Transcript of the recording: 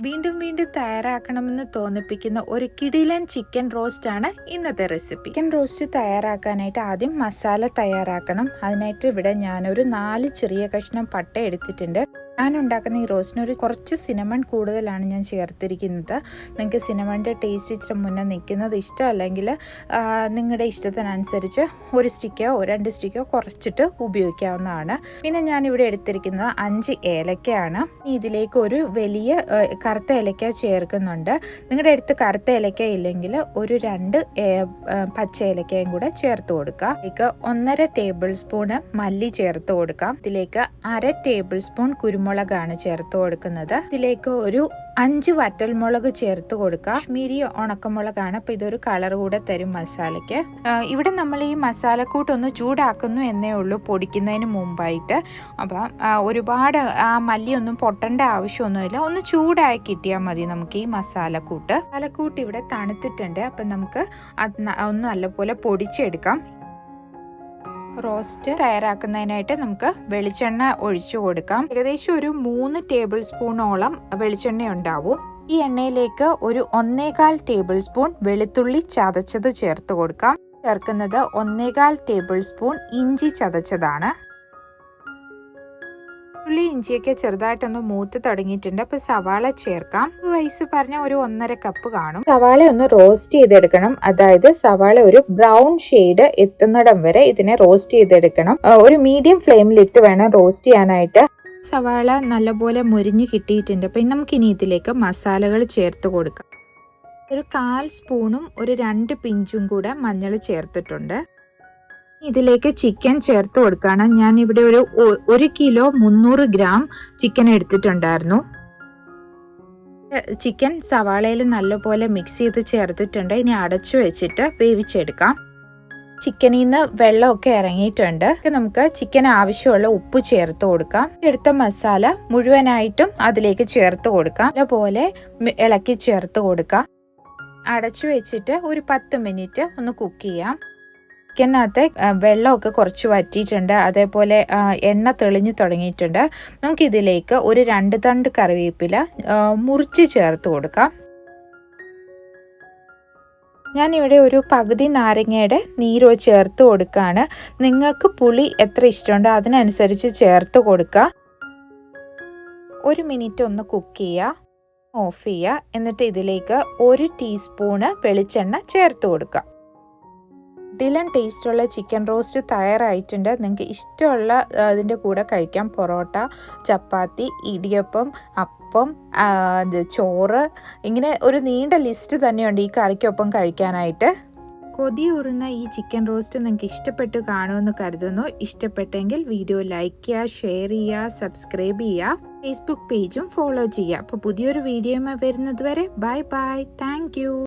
വീണ്ടും വീണ്ടും തയ്യാറാക്കണമെന്ന് തോന്നിപ്പിക്കുന്ന ഒരു കിടിലൻ ചിക്കൻ റോസ്റ്റ് ആണ് ഇന്നത്തെ റെസിപ്പി. ചിക്കൻ റോസ്റ്റ് തയ്യാറാക്കാനായിട്ട് ആദ്യം മസാല തയ്യാറാക്കണം. അതിനായിട്ട് ഇവിടെ ഞാനൊരു 4 ചെറിയ കഷ്ണം പട്ട എടുത്തിട്ടുണ്ട്. ഞാൻ ഉണ്ടാക്കുന്ന ഈ റോസ്റ്റിന് കുറച്ച് സിനമൺ കൂടുതലാണ് ഞാൻ ചേർത്തിരിക്കുന്നത്. നിങ്ങൾക്ക് സിനമണിൻ്റെ ടേസ്റ്റ് ഇച്ചിരി മുന്നേ നിൽക്കുന്നത് ഇഷ്ടമല്ലെങ്കിൽ നിങ്ങളുടെ ഇഷ്ടത്തിനനുസരിച്ച് 1 സ്റ്റിക്കോ 2 സ്റ്റിക്കോ കുറച്ചിട്ട് ഉപയോഗിക്കാവുന്നതാണ്. പിന്നെ ഞാനിവിടെ എടുത്തിരിക്കുന്നത് 5 ഏലക്കയാണ്. ഇതിലേക്ക് ഒരു വലിയ കറുത്ത ഏലക്ക ചേർക്കുന്നുണ്ട്. നിങ്ങളുടെ അടുത്ത് കറുത്ത ഏലക്ക ഇല്ലെങ്കിൽ ഒരു 2 പച്ച ഏലക്കയും കൂടെ ചേർത്ത് കൊടുക്കുക. ഇതിലേക്ക് 1.5 ടേബിൾ സ്പൂണ് മല്ലി ചേർത്ത് കൊടുക്കാം. ഇതിലേക്ക് 1/2 ടേബിൾ സ്പൂൺ കുരുമുളകാണ് ചേർത്ത് കൊടുക്കുന്നത്. ഇതിലേക്ക് ഒരു 5 വറ്റൽമുളക് ചേർത്ത് കൊടുക്കുക. കശ്മീരി ഉണക്കമുളകാണ്. അപ്പോൾ ഇതൊരു കളർ കൂടെ തരും മസാലയ്ക്ക്. ഇവിടെ നമ്മൾ ഈ മസാലക്കൂട്ടൊന്ന് ചൂടാക്കുന്നു എന്നേ ഉള്ളൂ പൊടിക്കുന്നതിന് മുമ്പായിട്ട്. അപ്പം ഒരുപാട് ആ മല്ലിയൊന്നും പൊട്ടേണ്ട ആവശ്യമൊന്നുമില്ല. ഒന്ന് ചൂടായി കിട്ടിയാൽ മതി നമുക്ക് ഈ മസാലക്കൂട്ട്. മസാലക്കൂട്ട് ഇവിടെ തണുത്തിട്ടുണ്ട്. അപ്പം നമുക്ക് ഒന്ന് നല്ലപോലെ പൊടിച്ചെടുക്കാം. റോസ്റ്റ് തയ്യാറാക്കുന്നതിനായിട്ട് നമുക്ക് വെളിച്ചെണ്ണ ഒഴിച്ചു കൊടുക്കാം. ഏകദേശം ഒരു 3 ടേബിൾ സ്പൂണോളം വെളിച്ചെണ്ണ ഉണ്ടാവും. ഈ എണ്ണയിലേക്ക് ഒരു 1.25 ടേബിൾ സ്പൂൺ വെളുത്തുള്ളി ചതച്ചത് ചേർത്ത് കൊടുക്കാം. ചേർക്കുന്നത് 1.25 ടേബിൾ സ്പൂൺ ഇഞ്ചി ചതച്ചതാണ്. ഉള്ളി ഇഞ്ചിയൊക്കെ ചെറുതായിട്ടൊന്ന് മൂത്ത് തുടങ്ങിയിട്ടുണ്ട്. അപ്പോൾ സവാള ചേർക്കാം. വയസ്സ് പറഞ്ഞ ഒരു 1.5 കപ്പ് കാണും. സവാള ഒന്ന് റോസ്റ്റ് ചെയ്തെടുക്കണം. അതായത് സവാള ഒരു ബ്രൗൺ ഷെയ്ഡ് എത്തുന്നിടം വരെ ഇതിനെ റോസ്റ്റ് ചെയ്തെടുക്കണം. ഒരു മീഡിയം ഫ്ലെയിമിലിട്ട് വേണം റോസ്റ്റ് ചെയ്യാനായിട്ട്. സവാള നല്ലപോലെ മുരിഞ്ഞ് കിട്ടിയിട്ടുണ്ട്. അപ്പം നമുക്കിനി ഇതിലേക്ക് മസാലകൾ ചേർത്ത് കൊടുക്കാം. ഒരു 1/4 സ്പൂണും ഒരു 2 പിഞ്ചും കൂടെ മഞ്ഞൾ ചേർത്തിട്ടുണ്ട്. ഇതിലേക്ക് ചിക്കൻ ചേർത്ത് കൊടുക്കുകയാണ്. ഞാനിവിടെ ഒരു 1 കിലോ 300 ഗ്രാം ചിക്കൻ എടുത്തിട്ടുണ്ടായിരുന്നു. ചിക്കൻ സവാളയിൽ നല്ലപോലെ മിക്സ് ചെയ്ത് ചേർത്തിട്ടുണ്ട്. ഇനി അടച്ചു വെച്ചിട്ട് വേവിച്ചെടുക്കാം. ചിക്കനിൽ നിന്ന് വെള്ളമൊക്കെ ഇറങ്ങിയിട്ടുണ്ട്. നമുക്ക് ചിക്കൻ ആവശ്യമുള്ള ഉപ്പ് ചേർത്ത് കൊടുക്കാം. എടുത്ത മസാല മുഴുവനായിട്ടും അതിലേക്ക് ചേർത്ത് കൊടുക്കാം. അതുപോലെ ഇളക്കി ചേർത്ത് കൊടുക്കാം. അടച്ചു വെച്ചിട്ട് ഒരു 10 മിനിറ്റ് ഒന്ന് കുക്ക് ചെയ്യാം. ചിക്കനകത്ത് വെള്ളമൊക്കെ കുറച്ച് വറ്റിയിട്ടുണ്ട്. അതേപോലെ എണ്ണ തെളിഞ്ഞു തുടങ്ങിയിട്ടുണ്ട്. നമുക്കിതിലേക്ക് ഒരു 2 തണ്ട് കറിവേപ്പില മുറിച്ച് ചേർത്ത് കൊടുക്കാം. ഞാനിവിടെ ഒരു പകുതി നാരങ്ങയുടെ നീരോ ചേർത്ത് കൊടുക്കുകയാണ്. നിങ്ങൾക്ക് പുളി എത്ര ഇഷ്ടമുണ്ടോ അതിനനുസരിച്ച് ചേർത്ത് കൊടുക്കുക. 1 മിനിറ്റ് ഒന്ന് കുക്ക് ചെയ്യുക. ഓഫ് ചെയ്യുക. എന്നിട്ട് ഇതിലേക്ക് 1 ടീസ്പൂണ് വെളിച്ചെണ്ണ ചേർത്ത് കൊടുക്കുക. ഡിലൻ ടേസ്റ്റുള്ള ചിക്കൻ റോസ്റ്റ് തയ്യാറായിട്ടുണ്ട്. നിങ്ങൾക്ക് ഇഷ്ടമുള്ള അതിൻ്റെ കൂടെ കഴിക്കാം. പൊറോട്ട, ചപ്പാത്തി, ഇടിയപ്പം, അപ്പം, ചോറ്, ഇങ്ങനെ ഒരു നീണ്ട ലിസ്റ്റ് തന്നെയുണ്ട് ഈ കറിക്കൊപ്പം കഴിക്കാനായിട്ട്. കൊതിയൂറുന്ന ഈ ചിക്കൻ റോസ്റ്റ് നിങ്ങൾക്ക് ഇഷ്ടപ്പെട്ട് കാണുമെന്ന് കരുതുന്നു. ഇഷ്ടപ്പെട്ടെങ്കിൽ വീഡിയോ ലൈക്ക് ചെയ്യുക, ഷെയർ ചെയ്യുക, സബ്സ്ക്രൈബ് ചെയ്യുക. ഫേസ്ബുക്ക് പേജും ഫോളോ ചെയ്യുക. അപ്പോൾ പുതിയൊരു വീഡിയോയുമായി വരുന്നത് വരെ ബൈ ബൈ. Thank you.